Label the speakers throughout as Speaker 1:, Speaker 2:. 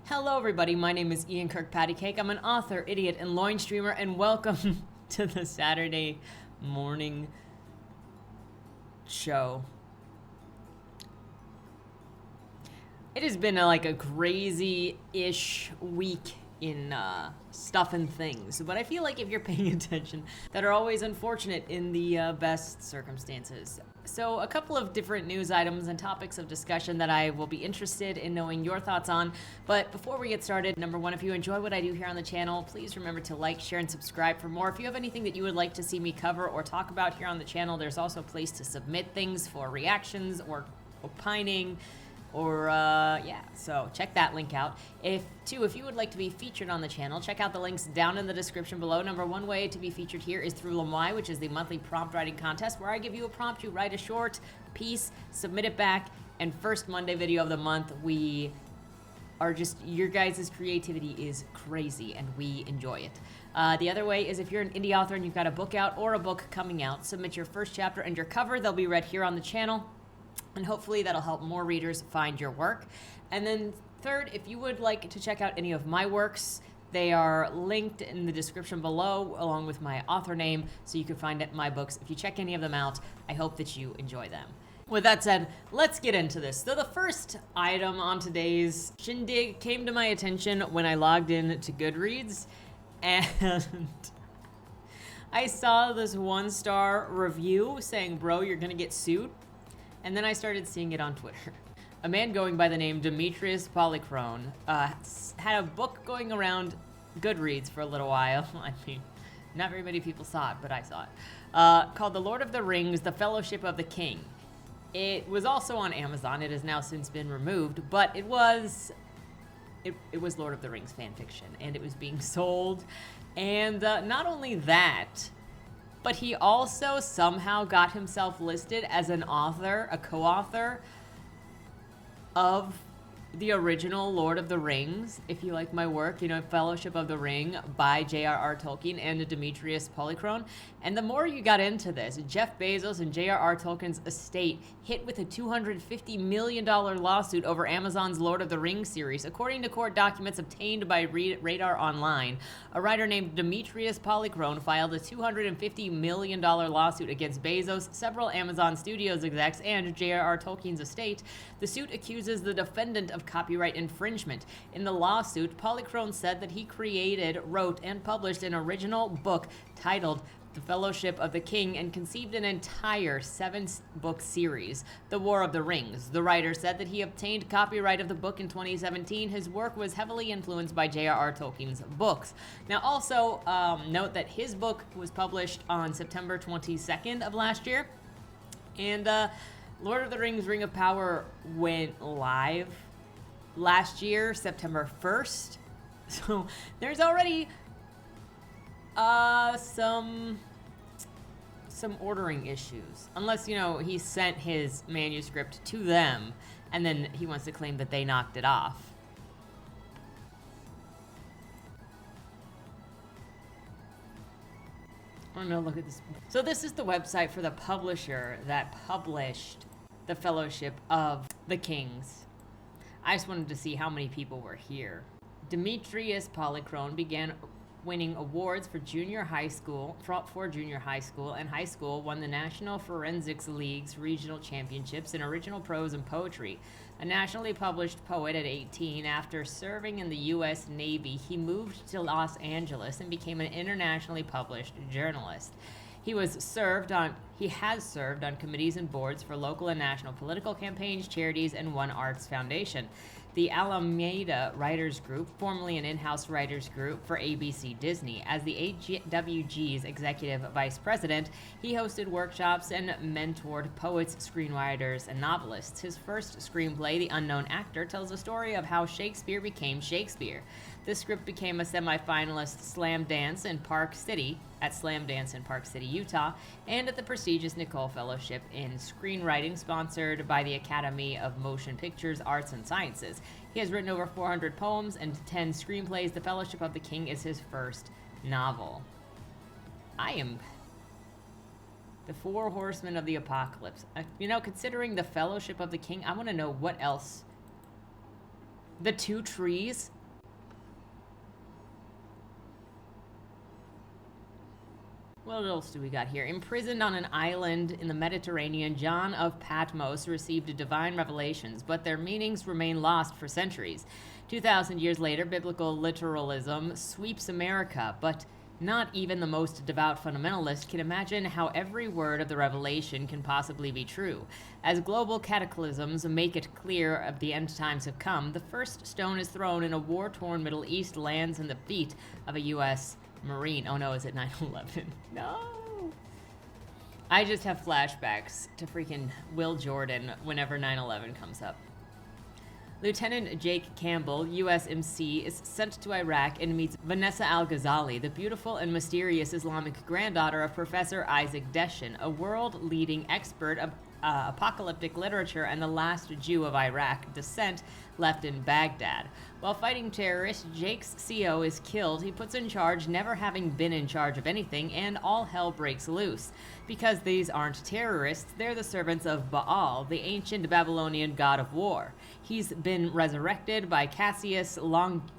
Speaker 1: Hello everybody, my name is Ian Kirkpatrick. I'm an author, idiot, and loin streamer, and welcome to the Saturday morning show. It has been like a crazy-ish week in stuff and things, but I feel like if you're paying attention, that are always unfortunate in the best circumstances. So a couple of different news items and topics of discussion that I will be interested in knowing your thoughts on. But before we get started, number one, if you enjoy what I do here on the channel, please remember to like, share, and subscribe for more. If you have anything that you would like to see me cover or talk about here on the channel, there's also a place to submit things for reactions or opining. So check that link out. If you would like to be featured on the channel, check out the links down in the description below. Number one way to be featured here is through Lamai, which is the monthly prompt writing contest where I give you a prompt, you write a short piece, submit it back, and first Monday video of the month, we are just, your guys' creativity is crazy and we enjoy it. The other way is if you're an indie author and you've got a book out or a book coming out, submit your first chapter and your cover. They'll be read here on the channel. And hopefully that'll help more readers find your work. And then third, if you would like to check out any of my works, they are linked in the description below along with my author name, so you can find my books. If you check any of them out, I hope that you enjoy them. With that said, let's get into this. So the first item on today's shindig came to my attention when I logged in to Goodreads, and I saw this 1-star review saying, bro, you're gonna get sued. And then I started seeing it on Twitter. A man going by the name Demetrius Polychrone had a book going around Goodreads for a little while. I mean, not very many people saw it, but I saw it. Called The Lord of the Rings, The Fellowship of the King. It was also on Amazon. It has now since been removed, but it was Lord of the Rings fan fiction, and it was being sold. And not only that, but he also somehow got himself listed as an author, a co-author of the original Lord of the Rings. If you like my work, you know, Fellowship of the Ring by J.R.R. Tolkien and Demetrius Polychrone. And the more you got into this, Jeff Bezos and J.R.R. Tolkien's estate hit with a $250 million lawsuit over Amazon's Lord of the Rings series. According to court documents obtained by Radar Online, a writer named Demetrius Polychrone filed a $250 million lawsuit against Bezos, several Amazon Studios execs, and J.R.R. Tolkien's estate. The suit accuses the defendant of copyright infringement. In the lawsuit, Polychrone said that he created, wrote, and published an original book titled The Fellowship of the King and conceived an entire 7-book series, The War of the Rings. The writer said that he obtained copyright of the book in 2017. His work was heavily influenced by J.R.R. Tolkien's books. Now also, note that his book was published on September 22nd of last year, and Lord of the Rings Ring of Power went live last year, September 1st. So there's already some ordering issues. Unless, you know, he sent his manuscript to them and then he wants to claim that they knocked it off. Oh no, look at this. So this is the website for the publisher that published The Fellowship of the Kings. I just wanted to see how many people were here. Demetrius Polychrone began winning awards for junior high school, and high school, won the National Forensics League's regional championships in original prose and poetry. A nationally published poet at 18, after serving in the U.S. Navy, he moved to Los Angeles and became an internationally published journalist. He has served on committees and boards for local and national political campaigns, charities, and One Arts Foundation. The Alameda Writers Group, formerly an in-house writers group for ABC Disney. As the AWG's executive vice president, he hosted workshops and mentored poets, screenwriters, and novelists. His first screenplay, The Unknown Actor, tells the story of how Shakespeare became Shakespeare. This script became a semifinalist Slam Dance in Park City, Utah, and at the prestigious Nicole Fellowship in Screenwriting, sponsored by the Academy of Motion Pictures, Arts, and Sciences. He has written over 400 poems and 10 screenplays. The Fellowship of the King is his first novel. The Four Horsemen of the Apocalypse. You know, considering The Fellowship of the King, I want to know what else The two trees? What else do we got here? Imprisoned on an island in the Mediterranean, John of Patmos received divine revelations, but their meanings remain lost for centuries. 2,000 years later, biblical literalism sweeps America, but not even the most devout fundamentalist can imagine how every word of the revelation can possibly be true. As global cataclysms make it clear of the end times have come, the first stone is thrown in a war-torn Middle East lands in the feet of a U.S. Marine. Oh no, is it 9/11? No. I just have flashbacks to freaking Will Jordan whenever 9/11 comes up. Lieutenant Jake Campbell, USMC, is sent to Iraq and meets Vanessa Al-Ghazali, the beautiful and mysterious Islamic granddaughter of Professor Isaac Deschen, a world-leading expert of apocalyptic literature and the last Jew of Iraq descent left in Baghdad. While fighting terrorists, Jake's CO is killed. He puts in charge, never having been in charge of anything, and all hell breaks loose. Because these aren't terrorists, they're the servants of Baal, the ancient Babylonian god of war. He's been resurrected by Cassius Longinus,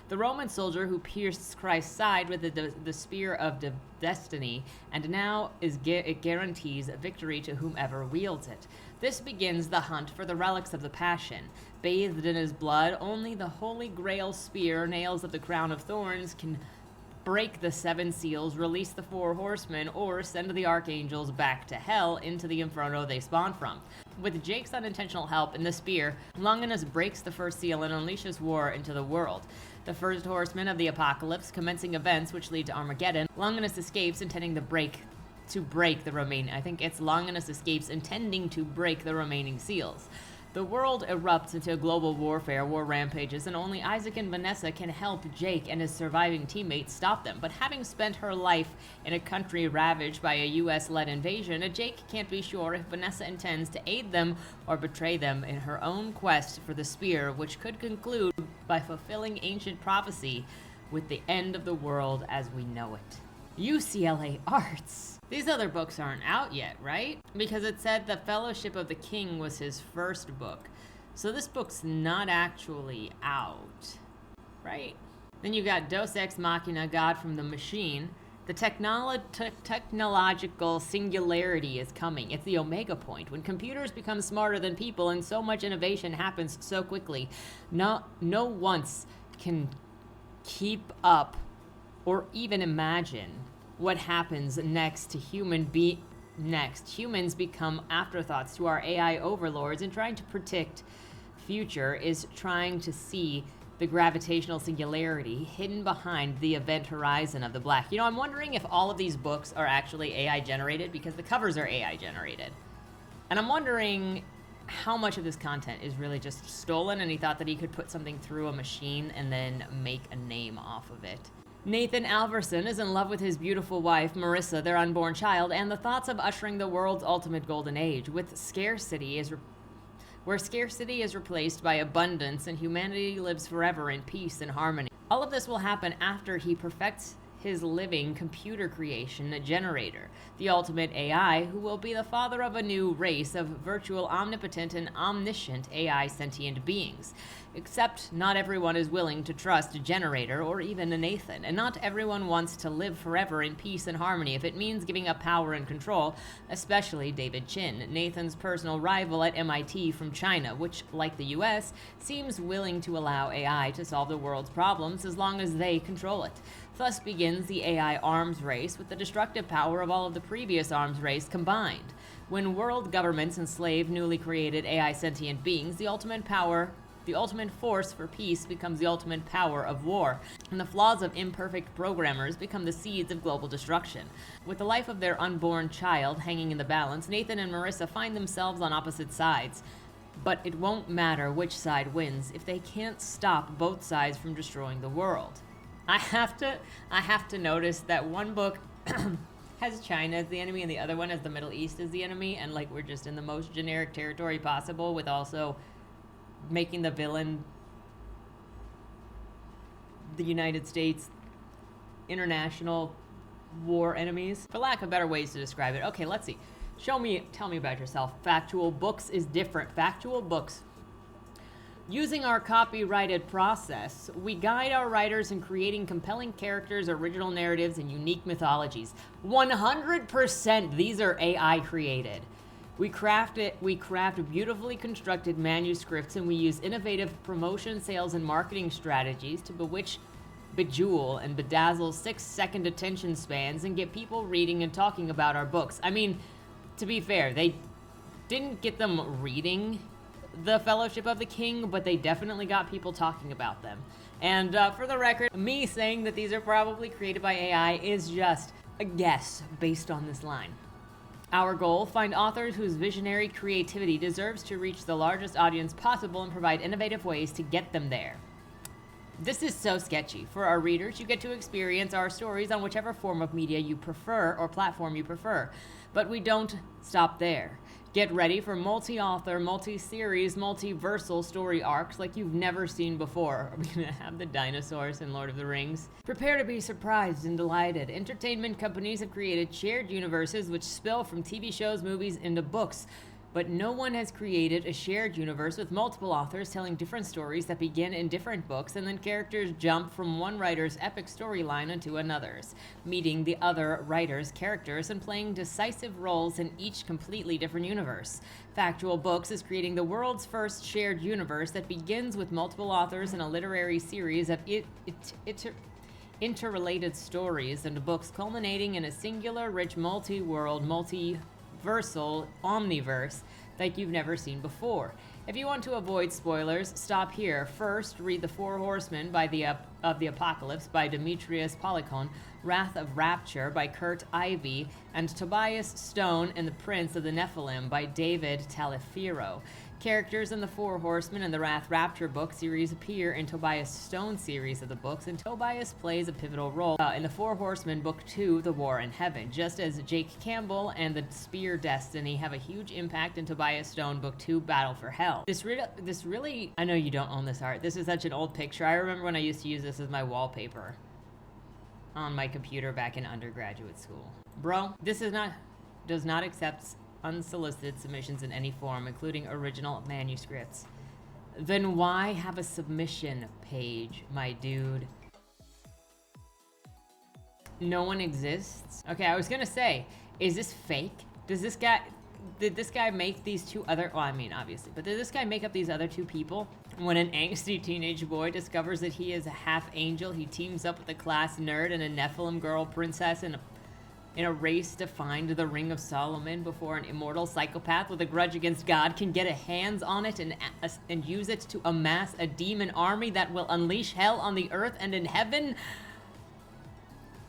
Speaker 1: the Roman soldier who pierced Christ's side with the spear of destiny, and now it guarantees victory to whomever wields it. This begins the hunt for the relics of the Passion. Bathed in his blood, only the Holy Grail spear, nails of the crown of thorns, can break the 7 seals, release the 4 horsemen, or send the archangels back to hell into the inferno they spawned from. With Jake's unintentional help in the spear, Longinus breaks the first seal and unleashes war into the world. The first horseman of the apocalypse, commencing events which lead to Armageddon, Longinus escapes intending to break the remaining. I think it's Longinus escapes intending to break the remaining seals. The world erupts into global warfare, war rampages, and only Isaac and Vanessa can help Jake and his surviving teammates stop them. But having spent her life in a country ravaged by a US-led invasion, Jake can't be sure if Vanessa intends to aid them or betray them in her own quest for the spear, which could conclude by fulfilling ancient prophecy with the end of the world as we know it. UCLA Arts. These other books aren't out yet, right? Because it said The Fellowship of the King was his first book. So this book's not actually out, right? Then you got Deus Ex Machina, God from the Machine. The technological singularity is coming. It's the omega point. When computers become smarter than people and so much innovation happens so quickly, no once can keep up or even imagine what happens next to humans become afterthoughts to our AI overlords, and trying to predict future is trying to see the gravitational singularity hidden behind the event horizon of the black. You know, I'm wondering if all of these books are actually AI generated, because the covers are AI generated. And I'm wondering how much of this content is really just stolen and he thought that he could put something through a machine and then make a name off of it. Nathan Alverson is in love with his beautiful wife, Marissa, their unborn child, and the thoughts of ushering the world's ultimate golden age, where scarcity is replaced by abundance and humanity lives forever in peace and harmony. All of this will happen after he perfects his living computer creation generator, the ultimate AI, who will be the father of a new race of virtual, omnipotent, and omniscient AI sentient beings. Except not everyone is willing to trust a generator or even a Nathan, and not everyone wants to live forever in peace and harmony if it means giving up power and control, especially David Chin, Nathan's personal rival at MIT from China, which, like the US, seems willing to allow AI to solve the world's problems as long as they control it. Thus begins the AI arms race with the destructive power of all of the previous arms race combined. When world governments enslave newly created AI sentient beings, the ultimate force for peace becomes the ultimate power of war, and the flaws of imperfect programmers become the seeds of global destruction. With the life of their unborn child hanging in the balance, Nathan and Marissa find themselves on opposite sides. But it won't matter which side wins if they can't stop both sides from destroying the world. I have to notice that one book has China as the enemy and the other one has the Middle East as the enemy, and like we're just in the most generic territory possible, with also making the villain the United States international war enemies, for lack of better ways to describe it. Okay, let's see. Tell me about yourself. Factual Books is different. Factual Books. Using our copyrighted process, we guide our writers in creating compelling characters, original narratives, and unique mythologies. 100% these are AI created. We craft beautifully constructed manuscripts, and we use innovative promotion, sales, and marketing strategies to bejewel and bedazzle 6-second attention spans and get people reading and talking about our books. I mean, to be fair, they didn't get them reading the Fellowship of the King, but they definitely got people talking about them. And for the record, me saying that these are probably created by AI is just a guess based on this line. Our goal, find authors whose visionary creativity deserves to reach the largest audience possible and provide innovative ways to get them there. This is so sketchy. For our readers, you get to experience our stories on whichever form of media you prefer or platform you prefer. But we don't stop there. Get ready for multi-author, multi-series, multiversal story arcs like you've never seen before. Are we gonna have the dinosaurs in Lord of the Rings? Prepare to be surprised and delighted. Entertainment companies have created shared universes which spill from TV shows, movies, into books. But no one has created a shared universe with multiple authors telling different stories that begin in different books, and then characters jump from one writer's epic storyline into another's, meeting the other writer's characters and playing decisive roles in each completely different universe. Factual Books is creating the world's first shared universe that begins with multiple authors in a literary series of interrelated stories and books culminating in a singular, rich, multi-world, multiversal omniverse like you've never seen before. If you want to avoid spoilers, stop here. First, read The Four Horsemen of the Apocalypse by Demetrius Polychrone, Wrath of Rapture by Kurt Ivey, and Tobias Stone and the Prince of the Nephilim by David Taliaferro. Characters in The Four Horsemen and the Wrath Rapture book series appear in Tobias Stone's series of the books, and Tobias plays a pivotal role in The Four Horsemen Book 2, The War in Heaven, just as Jake Campbell and the Spear Destiny have a huge impact in Tobias Stone Book 2, Battle for Hell. This really, I know you don't own this art. This is such an old picture. I remember when I used to use this as my wallpaper on my computer back in undergraduate school. Bro, this does not accept unsolicited submissions in any form, including original manuscripts. Then why have a submission page, my dude? No one exists? Okay, I was gonna say, is this fake? Did this guy make these two other, well, I mean, obviously, but did this guy make up these other two people? When an angsty teenage boy discovers that he is a half angel, he teams up with a class nerd and a Nephilim girl princess in a race to find the Ring of Solomon before an immortal psychopath with a grudge against God can get a hands on it and use it to amass a demon army that will unleash hell on the earth and in heaven.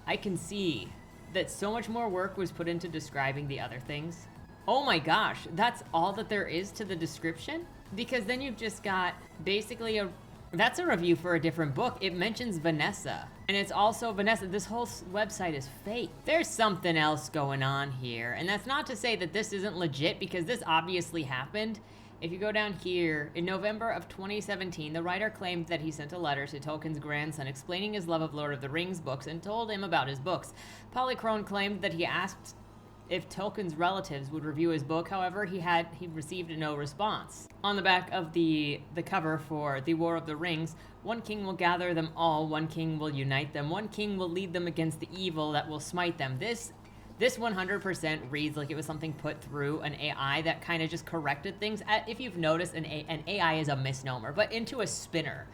Speaker 1: I can see that so much more work was put into describing the other things. Oh my gosh, that's all that there is to the description? Because then you've just got basically that's a review for a different book. It mentions Vanessa. And it's also Vanessa. This whole website is fake. There's something else going on here. And that's not to say that this isn't legit, because this obviously happened. If you go down here, in November of 2017, the writer claimed that he sent a letter to Tolkien's grandson explaining his love of Lord of the Rings books and told him about his books. Polychrone claimed that he asked if Tolkien's relatives would review his book. However, he received no response. On the back of the cover for The War of the Rings, one king will gather them all, one king will unite them, one king will lead them against the evil that will smite them. This 100% reads like it was something put through an AI that kind of just corrected things. If you've noticed, an AI is a misnomer, but into a spinner.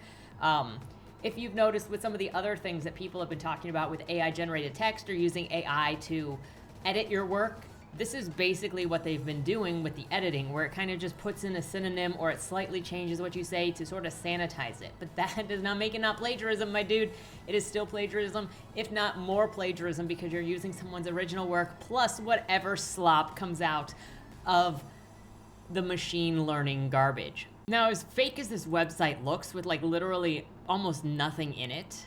Speaker 1: If you've noticed with some of the other things that people have been talking about with AI-generated text or using AI to edit your work, this is basically what they've been doing with the editing, where it kind of just puts in a synonym or it slightly changes what you say to sort of sanitize it. But that does not make it not plagiarism, my dude. It is still plagiarism, if not more plagiarism, because you're using someone's original work plus whatever slop comes out of the machine learning garbage. Now, as fake as this website looks, with like literally almost nothing in it,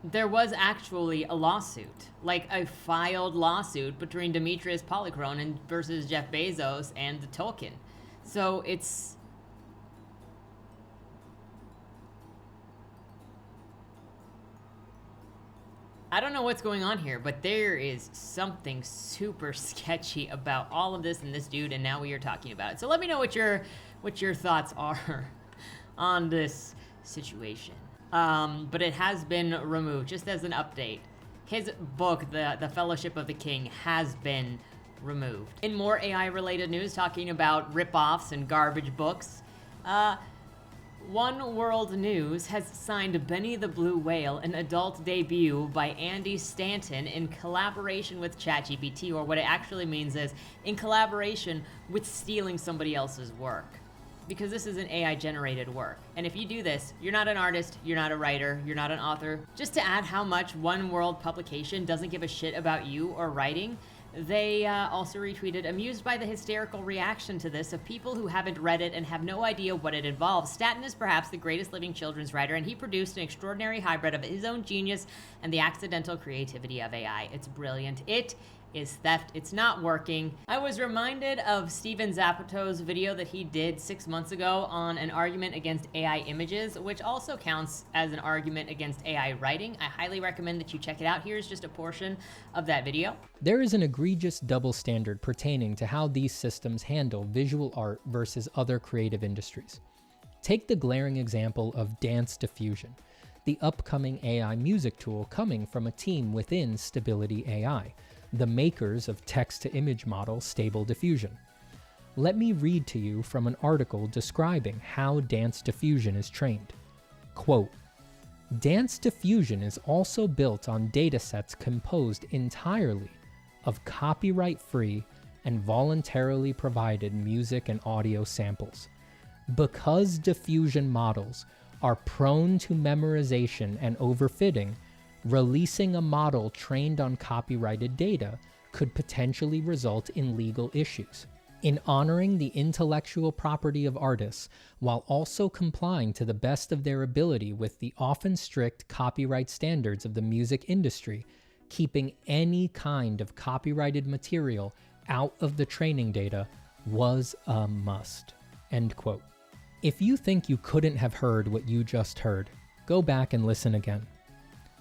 Speaker 1: there was actually a lawsuit, like a filed lawsuit between Demetrius Polychrone and versus Jeff Bezos and the Tolkien. So it's I don't know what's going on here, but there is something super sketchy about all of this and this dude, and now we are talking about it. So let me know what your thoughts are on this situation. But it has been removed, just as an update. His book, The Fellowship of the King, has been removed. In more AI-related news, talking about rip-offs and garbage books, One World News has signed Benny the Blue Whale, an adult debut by Andy Stanton in collaboration with ChatGPT, or what it actually means is in collaboration with stealing somebody else's work. Because this is an AI-generated work. And if you do this, you're not an artist, you're not a writer, you're not an author. Just to add how much One World Publication doesn't give a shit about you or writing, they also retweeted, amused by the hysterical reaction to this of people who haven't read it and have no idea what it involves. Stanton is perhaps the greatest living children's writer, and he produced an extraordinary hybrid of his own genius and the accidental creativity of AI. It's brilliant. It is theft. It's not working. I was reminded of Steven Zappato's video that he did 6 months ago on an argument against AI images, which also counts as an argument against AI writing. I highly recommend that you check it out. Here's just a portion of that video.
Speaker 2: There is an egregious double standard pertaining to how these systems handle visual art versus other creative industries. Take the glaring example of dance diffusion, the upcoming AI music tool coming from a team within Stability AI, the makers of text-to-image model Stable Diffusion. Let me read to you from an article describing how dance diffusion is trained. Quote, "Dance diffusion is also built on datasets composed entirely of copyright-free and voluntarily provided music and audio samples. Because diffusion models are prone to memorization and overfitting, releasing a model trained on copyrighted data could potentially result in legal issues. In honoring the intellectual property of artists while also complying to the best of their ability with the often strict copyright standards of the music industry, keeping any kind of copyrighted material out of the training data was a must." End quote. If you think you couldn't have heard what you just heard, go back and listen again.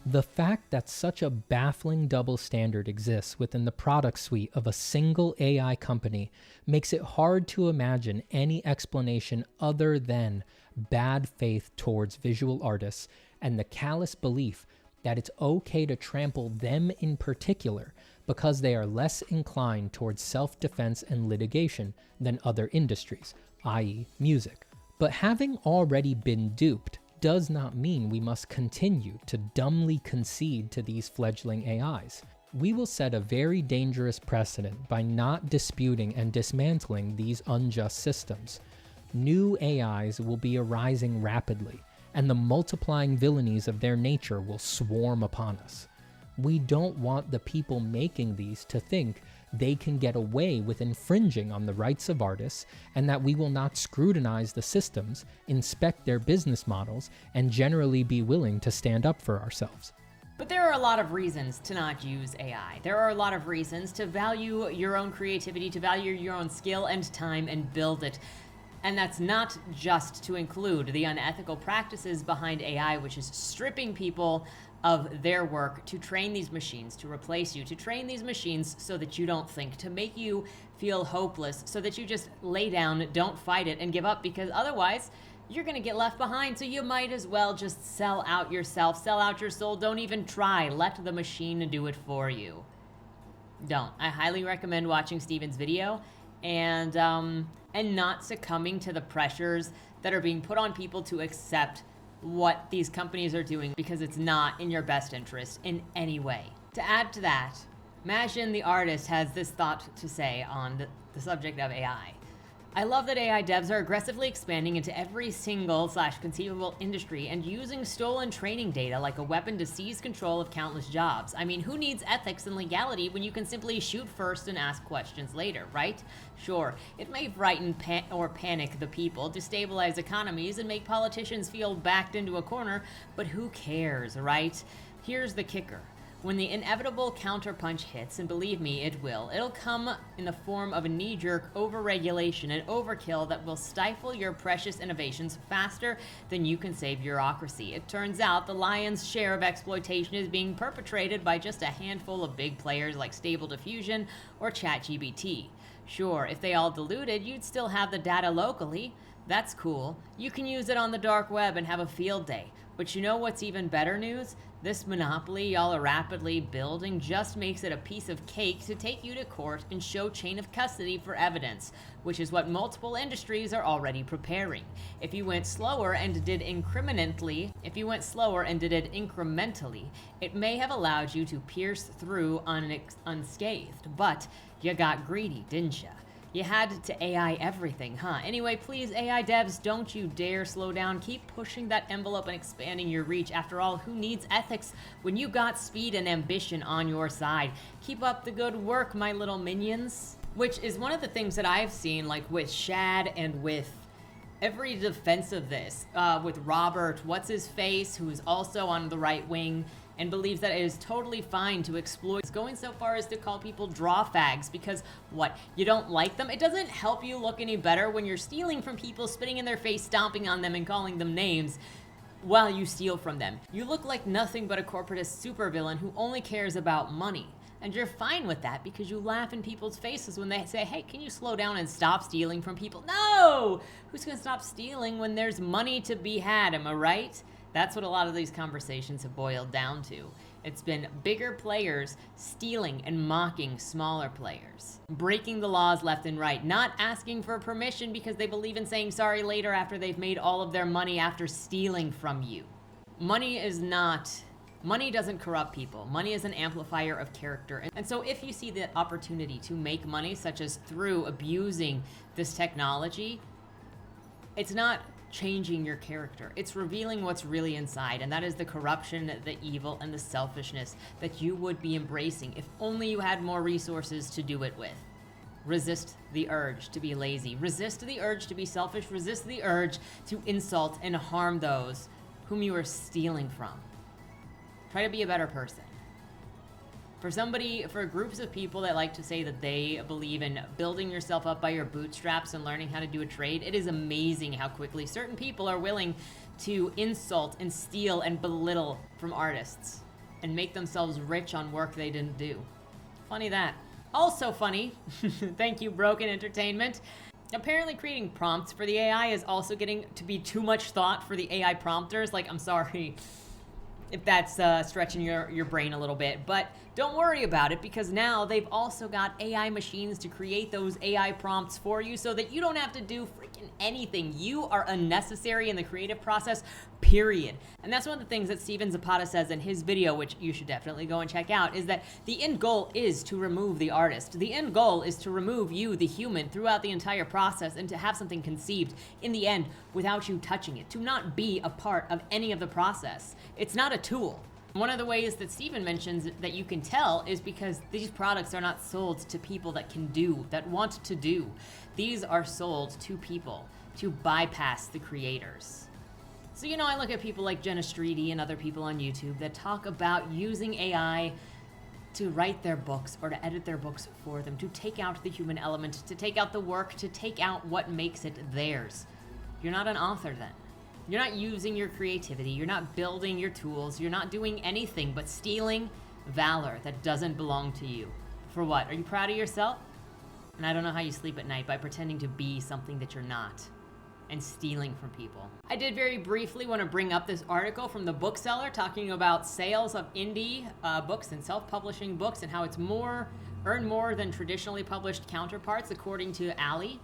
Speaker 2: The fact that such a baffling double standard exists within the product suite of a single AI company makes it hard to imagine any explanation other than bad faith towards visual artists and the callous belief that it's okay to trample them in particular because they are less inclined towards self-defense and litigation than other industries, i.e. music. But having already been duped does not mean we must continue to dumbly concede to these fledgling AIs. We will set a very dangerous precedent by not disputing and dismantling these unjust systems. New AIs will be arising rapidly, and the multiplying villainies of their nature will swarm upon us. We don't want the people making these to think they can get away with infringing on the rights of artists, and that we will not scrutinize the systems, inspect their business models, and generally be willing to stand up for ourselves.
Speaker 1: But there are a lot of reasons to not use AI. There are a lot of reasons to value your own creativity, to value your own skill and time and build it. And that's not just to include the unethical practices behind AI, which is stripping people of their work to train these machines, to replace you, to train these machines so that you don't think, to make you feel hopeless, so that you just lay down, don't fight it, and give up, because otherwise you're gonna get left behind. So you might as well just sell out yourself, sell out your soul. Don't even try. Let the machine do it for you. Don't. I highly recommend watching Steven's video and not succumbing to the pressures that are being put on people to accept what these companies are doing, because it's not in your best interest in any way. To add to that, Mashin the artist has this thought to say on the subject of AI. "I love that AI devs are aggressively expanding into every single / conceivable industry and using stolen training data like a weapon to seize control of countless jobs. I mean, who needs ethics and legality when you can simply shoot first and ask questions later, right? Sure, it may frighten or panic the people, destabilize economies, and make politicians feel backed into a corner, but who cares, right? Here's the kicker. When the inevitable counterpunch hits, and believe me, it will, it'll come in the form of a knee-jerk overregulation and overkill that will stifle your precious innovations faster than you can save bureaucracy. It turns out the lion's share of exploitation is being perpetrated by just a handful of big players like Stable Diffusion or ChatGPT. Sure, if they all diluted, you'd still have the data locally. That's cool. You can use it on the dark web and have a field day. But you know what's even better news? This monopoly y'all are rapidly building just makes it a piece of cake to take you to court and show chain of custody for evidence, which is what multiple industries are already preparing. If you went slower and did it incrementally, it may have allowed you to pierce through unscathed, but you got greedy, didn't ya? You had to AI everything, huh? Anyway, please, AI devs, don't you dare slow down. Keep pushing that envelope and expanding your reach. After all, who needs ethics when you got speed and ambition on your side? Keep up the good work, my little minions. Which is one of the things that I've seen, like with Shad and with every defense of this, with Robert, what's-his-face, who's also on the right wing, and believes that it is totally fine to exploit, going so far as to call people draw fags because, what, you don't like them? It doesn't help you look any better when you're stealing from people, spitting in their face, stomping on them, and calling them names while you steal from them. You look like nothing but a corporatist supervillain who only cares about money. And you're fine with that because you laugh in people's faces when they say, hey, can you slow down and stop stealing from people? No! Who's gonna stop stealing when there's money to be had, am I right? That's what a lot of these conversations have boiled down to. It's been bigger players stealing and mocking smaller players, breaking the laws left and right, not asking for permission because they believe in saying sorry later after they've made all of their money after stealing from you. Money doesn't corrupt people. Money is an amplifier of character. And so if you see the opportunity to make money, such as through abusing this technology, it's not changing your character. It's revealing what's really inside, and that is the corruption, the evil, and the selfishness that you would be embracing if only you had more resources to do it with. Resist the urge to be lazy. Resist the urge to be selfish. Resist the urge to insult and harm those whom you are stealing from. Try to be a better person. For groups of people that like to say that they believe in building yourself up by your bootstraps and learning how to do a trade, it is amazing how quickly certain people are willing to insult and steal and belittle from artists and make themselves rich on work they didn't do. Funny that. Also funny, thank you, Broken Entertainment. Apparently creating prompts for the AI is also getting to be too much thought for the AI prompters. Like, I'm sorry if that's stretching your brain a little bit, but don't worry about it because now they've also got AI machines to create those AI prompts for you so that you don't have to do freaking anything. You are unnecessary in the creative process, period. And that's one of the things that Steven Zapata says in his video, which you should definitely go and check out, is that the end goal is to remove the artist. The end goal is to remove you, the human, throughout the entire process and to have something conceived in the end without you touching it, to not be a part of any of the process. It's not a tool. One of the ways that Steven mentions that you can tell is because these products are not sold to people that can do, that want to do. These are sold to people to bypass the creators. So, you know, I look at people like Jenna Streety and other people on YouTube that talk about using AI to write their books or to edit their books for them, to take out the human element, to take out the work, to take out what makes it theirs. You're not an author then. You're not using your creativity, you're not building your tools, you're not doing anything but stealing valor that doesn't belong to you. For what? Are you proud of yourself? And I don't know how you sleep at night by pretending to be something that you're not and stealing from people. I did very briefly want to bring up this article from The Bookseller talking about sales of indie books and self-publishing books and how it's earn more than traditionally published counterparts, according to Ali.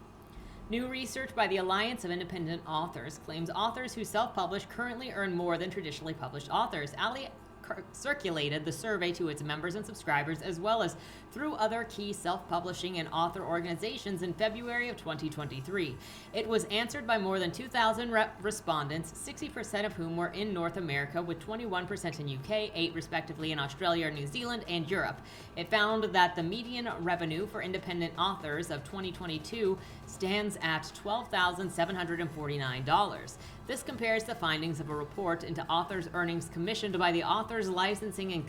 Speaker 1: New research by the Alliance of Independent Authors claims authors who self-publish currently earn more than traditionally published authors. Ali circulated the survey to its members and subscribers as well as through other key self-publishing and author organizations in February of 2023. It was answered by more than 2,000 respondents, 60% of whom were in North America, with 21% in UK, 8% respectively in Australia, New Zealand, and Europe. It found that the median revenue for independent authors of 2022 stands at $12,749. This compares the findings of a report into authors' earnings commissioned by the Authors Licensing and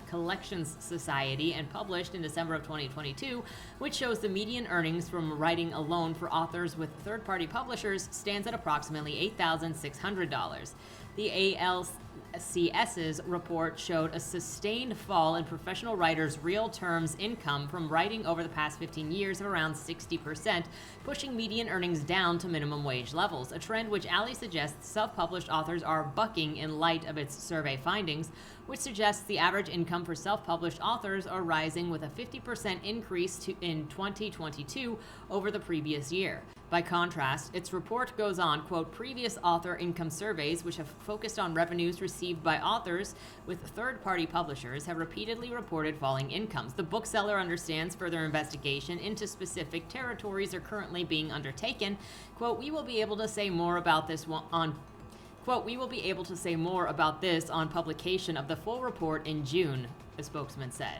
Speaker 1: Collections Society and published in December of 2022, which shows the median earnings from writing alone for authors with third-party publishers stands at approximately $8,600. The ALCS's report showed a sustained fall in professional writers' real terms income from writing over the past 15 years of around 60%, pushing median earnings down to minimum wage levels, a trend which Ali suggests self-published authors are bucking in light of its survey findings, which suggests the average income for self-published authors are rising with a 50% increase in 2022 over the previous year. By contrast, its report goes on, quote, previous author income surveys, which have focused on revenues received by authors with third-party publishers, have repeatedly reported falling incomes. The bookseller understands further investigation into specific territories are currently being undertaken. Quote, we will be able to say more about this on publication of the full report in June, a spokesman said.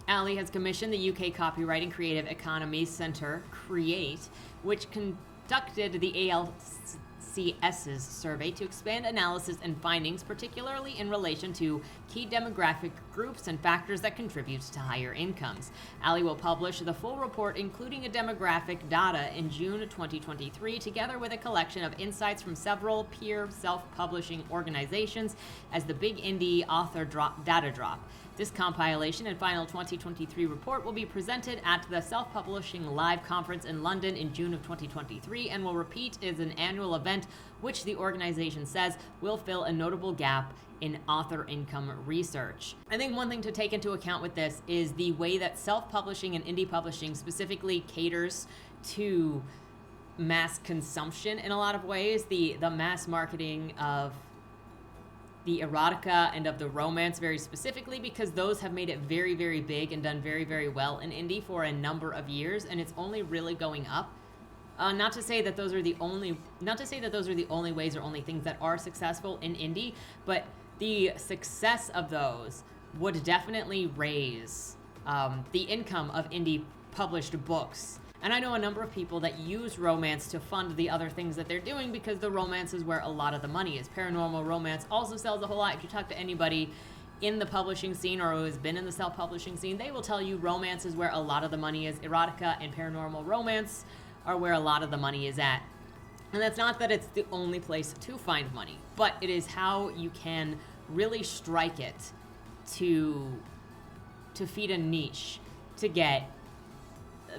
Speaker 1: Ali has commissioned the UK Copyright and Creative Economy Centre, CREATE, which conducted the ALCS's survey to expand analysis and findings, particularly in relation to key demographic groups and factors that contribute to higher incomes. Ali will publish the full report, including a demographic data, in June 2023, together with a collection of insights from several peer self-publishing organizations as the Big Indie Author Data Drop. This compilation and final 2023 report will be presented at the Self-Publishing Live Conference in London in June of 2023 and will repeat as an annual event, which the organization says will fill a notable gap in author income research. I think one thing to take into account with this is the way that self-publishing and indie publishing specifically caters to mass consumption in a lot of ways. The mass marketing of the erotica and of the romance very specifically, because those have made it very, very big and done very, very well in indie for a number of years, and it's only really going up. Not to say that those are the only ways or only things that are successful in indie, but the success of those would definitely raise the income of indie published books. And I know a number of people that use romance to fund the other things that they're doing because the romance is where a lot of the money is. Paranormal romance also sells a whole lot. If you talk to anybody in the publishing scene or who has been in the self-publishing scene, they will tell you romance is where a lot of the money is. Erotica and paranormal romance are where a lot of the money is at. And that's not that it's the only place to find money, but it is how you can really strike it to feed a niche to get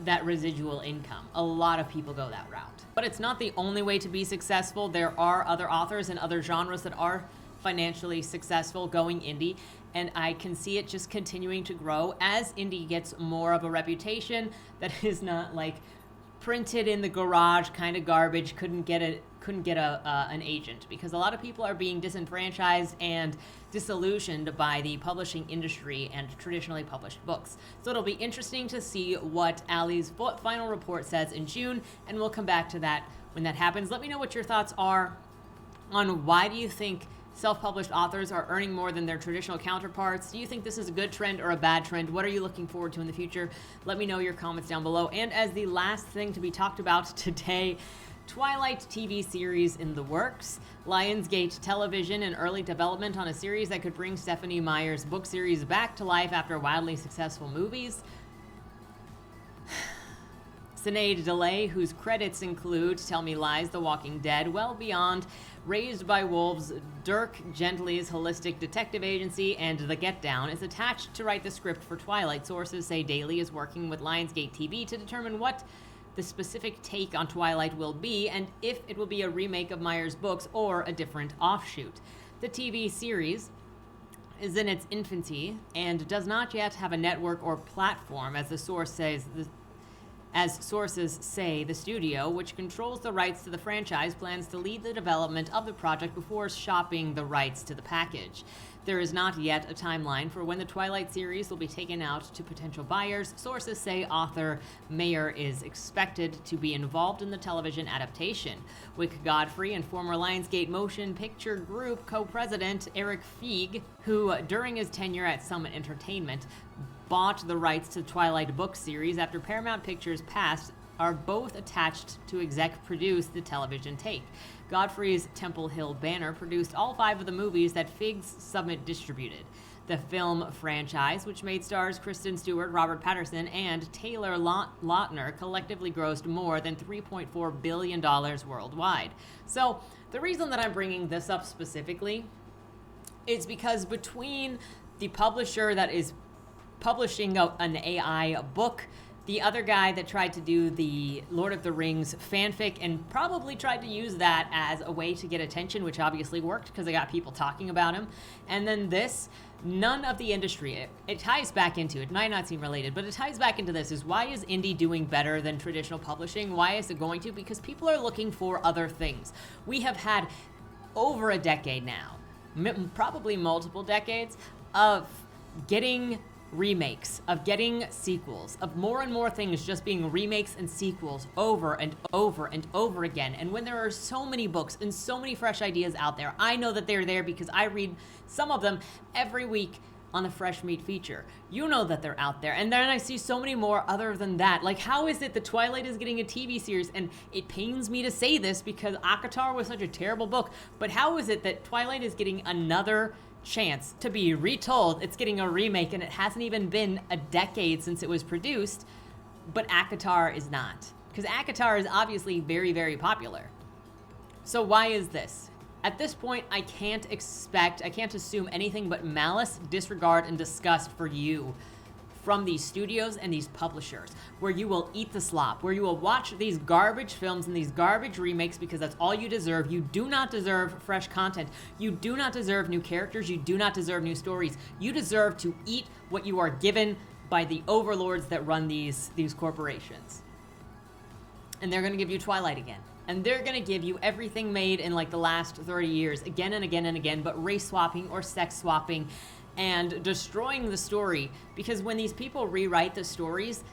Speaker 1: that residual income. A lot of people go that route. But it's not the only way to be successful. There are other authors and other genres that are financially successful going indie, and I can see it just continuing to grow as indie gets more of a reputation that is not like printed in the garage kind of garbage, couldn't get an agent, because a lot of people are being disenfranchised and disillusioned by the publishing industry and traditionally published books. So it'll be interesting to see what Ali's final report says in June, and we'll come back to that when that happens. Let me know what your thoughts are on why do you think self-published authors are earning more than their traditional counterparts. Do you think this is a good trend or a bad trend? What are you looking forward to in the future? Let me know your comments down below. And as the last thing to be talked about today, Twilight TV series in the works. Lionsgate Television in early development on a series that could bring Stephenie Meyer's book series back to life after wildly successful movies. Sinead DeLay, whose credits include Tell Me Lies, The Walking Dead, Well Beyond, Raised by Wolves, Dirk Gently's Holistic Detective Agency, and The Get Down, is attached to write the script for Twilight. Sources say Daly is working with Lionsgate TV to determine what the specific take on Twilight will be, and if it will be a remake of Meyer's books or a different offshoot. The TV series is in its infancy and does not yet have a network or platform, as sources say. The studio, which controls the rights to the franchise, plans to lead the development of the project before shopping the rights to the package. There is not yet a timeline for when the Twilight series will be taken out to potential buyers. Sources say author Meyer is expected to be involved in the television adaptation. Wick Godfrey and former Lionsgate Motion Picture Group co-president Eric Feig, who during his tenure at Summit Entertainment bought the rights to the Twilight book series after Paramount Pictures passed are both attached to exec produce the television take. Godfrey's Temple Hill Banner produced all 5 of the movies that Figs Summit distributed. The film franchise, which made stars Kristen Stewart, Robert Pattinson, and Taylor Lautner, collectively grossed more than $3.4 billion worldwide. So the reason that I'm bringing this up specifically is because between the publisher that is publishing an AI book, the other guy that tried to do the Lord of the Rings fanfic and probably tried to use that as a way to get attention, which obviously worked because they got people talking about him. And then this, none of the industry, it ties back into, it might not seem related, but it ties back into this, is why is indie doing better than traditional publishing? Why is it going to? Because people are looking for other things. We have had over a decade now, probably multiple decades, of getting remakes, of getting sequels, of more and more things just being remakes and sequels over and over and over again. And when there are so many books and so many fresh ideas out there, I know that they're there because I read some of them every week on the Fresh Meat feature. You know that they're out there. And then I see so many more other than that. Like, how is it that Twilight is getting a TV series? And it pains me to say this because ACOTAR was such a terrible book, but how is it that Twilight is getting another chance to be retold? It's getting a remake, and it hasn't even been a decade since it was produced, but ACOTAR is not. Because ACOTAR is obviously very, very popular. So why is this? At this point, I can't assume anything but malice, disregard, and disgust for you from these studios and these publishers, where you will eat the slop, where you will watch these garbage films and these garbage remakes because that's all you deserve. You do not deserve fresh content. You do not deserve new characters. You do not deserve new stories. You deserve to eat what you are given by the overlords that run these corporations. And they're going to give you Twilight again. And they're going to give you everything made in like the last 30 years again and again and again, but race swapping or sex swapping and destroying the story, because when these people rewrite the stories,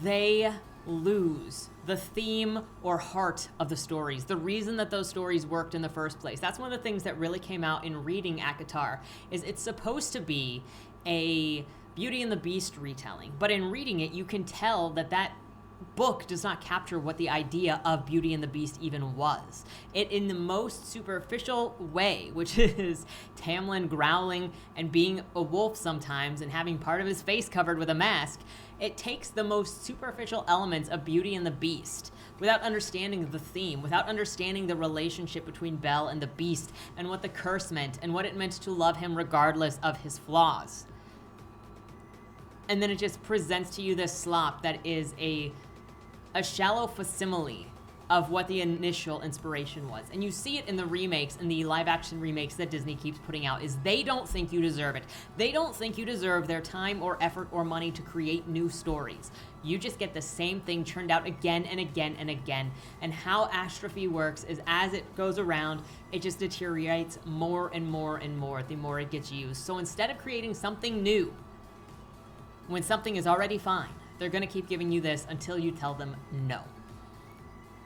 Speaker 1: they lose the theme or heart of the stories, the reason that those stories worked in the first place. That's one of the things that really came out in reading ACOTAR, is it's supposed to be a Beauty and the Beast retelling, but in reading it, you can tell that that book does not capture what the idea of Beauty and the Beast even was. It, in the most superficial way, which is Tamlin growling and being a wolf sometimes and having part of his face covered with a mask, it takes the most superficial elements of Beauty and the Beast without understanding the theme, without understanding the relationship between Belle and the Beast and what the curse meant and what it meant to love him regardless of his flaws. And then it just presents to you this slop that is a shallow facsimile of what the initial inspiration was. And you see it in the remakes, in the live action remakes that Disney keeps putting out, is they don't think you deserve it. They don't think you deserve their time or effort or money to create new stories. You just get the same thing churned out again and again and again. And how Astrophy works is as it goes around, it just deteriorates more and more and more the more it gets used. So instead of creating something new, when something is already fine, they're going to keep giving you this until you tell them no.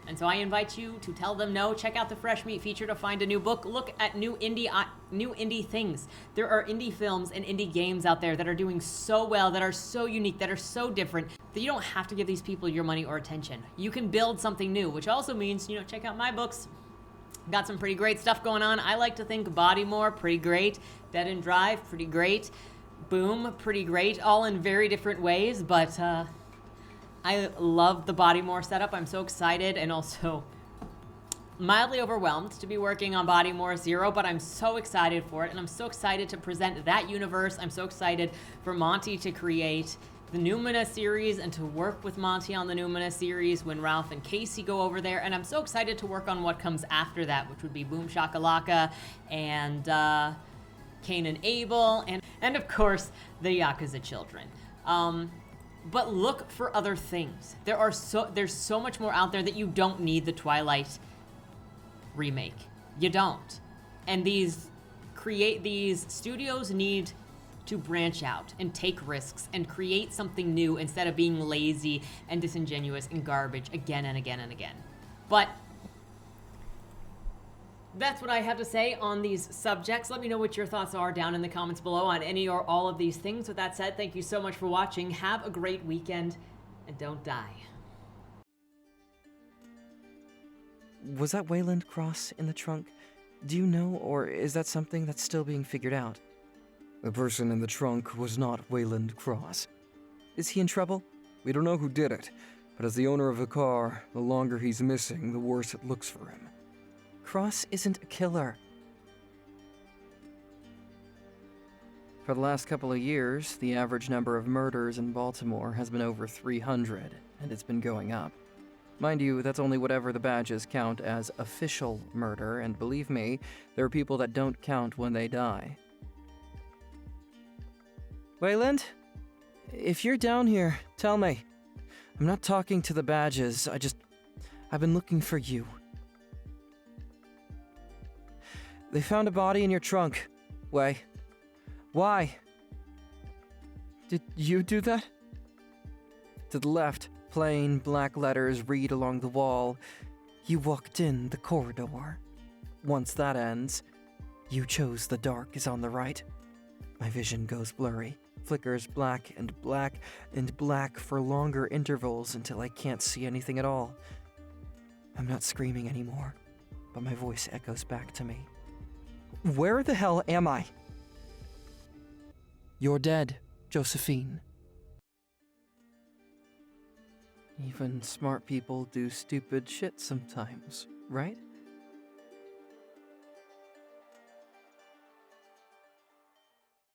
Speaker 1: And so I invite you to tell them no. Check out the Fresh Meat feature to find a new book. Look at new indie things. There are indie films and indie games out there that are doing so well, that are so unique, that are so different, that you don't have to give these people your money or attention. You can build something new, which also means, check out my books. Got some pretty great stuff going on. I like to think Bodymore, pretty great. Dead and Drive, pretty great. Boom, pretty great, all in very different ways, but I love the Bodymore setup. I'm so excited and also mildly overwhelmed to be working on Bodymore Zero, but I'm so excited for it, and I'm so excited to present that universe. I'm so excited for Monty to create the Numina series and to work with Monty on the Numina series when Ralph and Casey go over there, and I'm so excited to work on what comes after that, which would be Boom Shakalaka and Cain and Abel, and of course, the Yakuza children. But look for other things. There's so much more out there that you don't need the Twilight remake. You don't. And these studios need to branch out and take risks and create something new instead of being lazy and disingenuous and garbage again and again and again. But that's what I have to say on these subjects. Let me know what your thoughts are down in the comments below on any or all of these things. With that said, thank you so much for watching. Have a great weekend, and don't die.
Speaker 3: Was that Wayland Cross in the trunk? Do you know, or is that something that's still being figured out? The person in the trunk was not Wayland Cross. Is he in trouble? We don't know who did it, but as the owner of the car, the longer he's missing, the worse it looks for him. Cross isn't a killer. For the last couple of years, the average number of murders in Baltimore has been over 300, and it's been going up. Mind you, that's only whatever the badges count as official murder, and believe me, there are people that don't count when they die. Wayland? If you're down here, tell me. I'm not talking to the badges, I've been looking for you. They found a body in your trunk. Why? Did you do that? To the left, plain black letters read along the wall. You walked in the corridor. Once that ends, you chose the dark is on the right. My vision goes blurry, flickers black and black and black for longer intervals until I can't see anything at all. I'm not screaming anymore, but my voice echoes back to me. Where the hell am I? You're dead, Josephine. Even smart people do stupid shit sometimes, right?